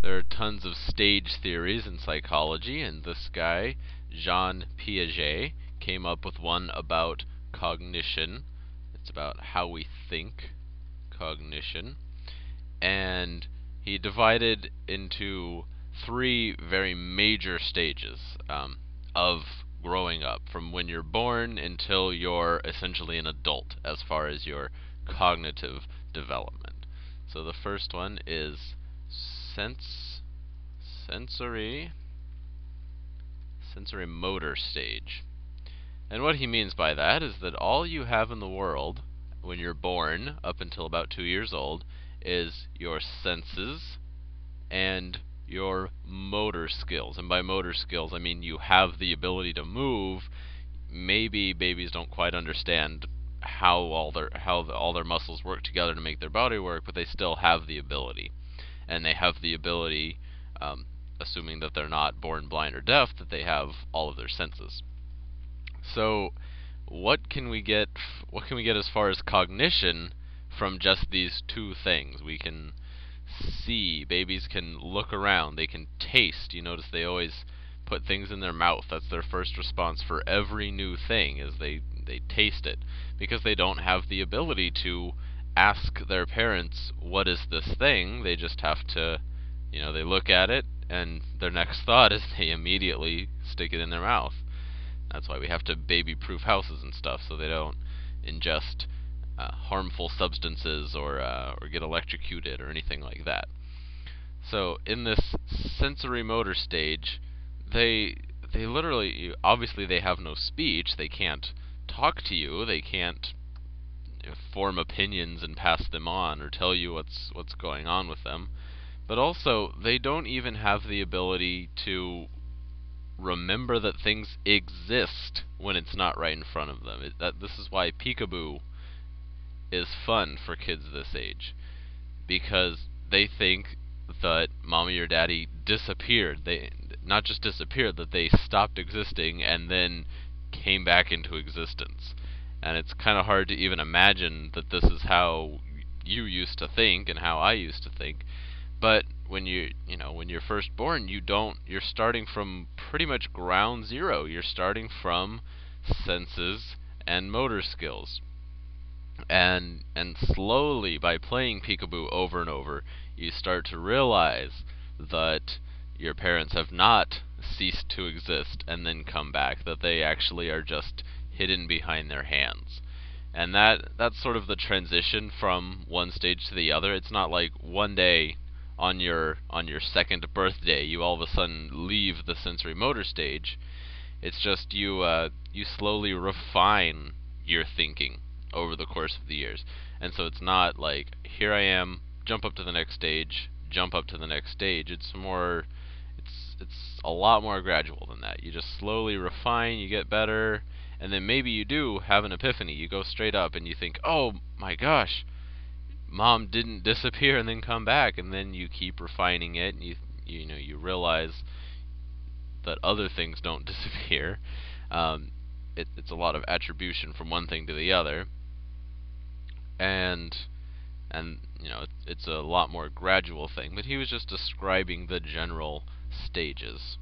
There are tons of stage theories in psychology, and this guy, Jean Piaget, came up with one about cognition. It's about how we think, cognition. And he divided into three very major stages of growing up, from when you're born until you're essentially an adult as far as your cognitive development. So the first one is sensory motor stage. And what he means by that is that all you have in the world when you're born up until about 2 years old is your senses and your motor skills. And by motor skills, I mean you have the ability to move. Maybe babies don't quite understand how all their muscles work together to make their body work, but they still have the ability. And they have the ability, assuming that they're not born blind or deaf, that they have all of their senses. So what can we get as far as cognition from just these two things? We can see, babies can look around, they can taste. You notice they always put things in their mouth. That's their first response for every new thing, is they taste it, because they don't have the ability to ask their parents, what is this thing? They just have to, they look at it, and their next thought is they immediately stick it in their mouth. That's why we have to baby-proof houses and stuff, so they don't ingest harmful substances or get electrocuted or anything like that. So in this sensory motor stage, they literally, obviously they have no speech. They can't talk to you. They can't form opinions and pass them on or tell you what's going on with them. But also, they don't even have the ability to remember that things exist when it's not right in front of them. This is why peekaboo is fun for kids this age, because they think that mommy or daddy disappeared. They not just disappeared, that they stopped existing and then came back into existence. And it's kind of hard to even imagine that this is how you used to think and how I used to think. But when when you're first born, you're starting from pretty much ground zero. You're starting from senses and motor skills. And slowly, by playing peekaboo over and over, you start to realize that your parents have not ceased to exist and then come back, that they actually are just hidden behind their hands. And that's sort of the transition from one stage to the other. It's not like one day on your second birthday you all of a sudden leave the sensory motor stage. It's just you slowly refine your thinking over the course of the years. And so it's not like, here I am, jump up to the next stage, jump up to the next stage. It's a lot more gradual than that. You just slowly refine, you get better, and then maybe you do have an epiphany. You go straight up and you think, oh my gosh, mom didn't disappear and then come back. And then you keep refining it, and you realize that other things don't disappear. It's a lot of attribution from one thing to the other, and it's a lot more gradual thing. But he was just describing the general stages.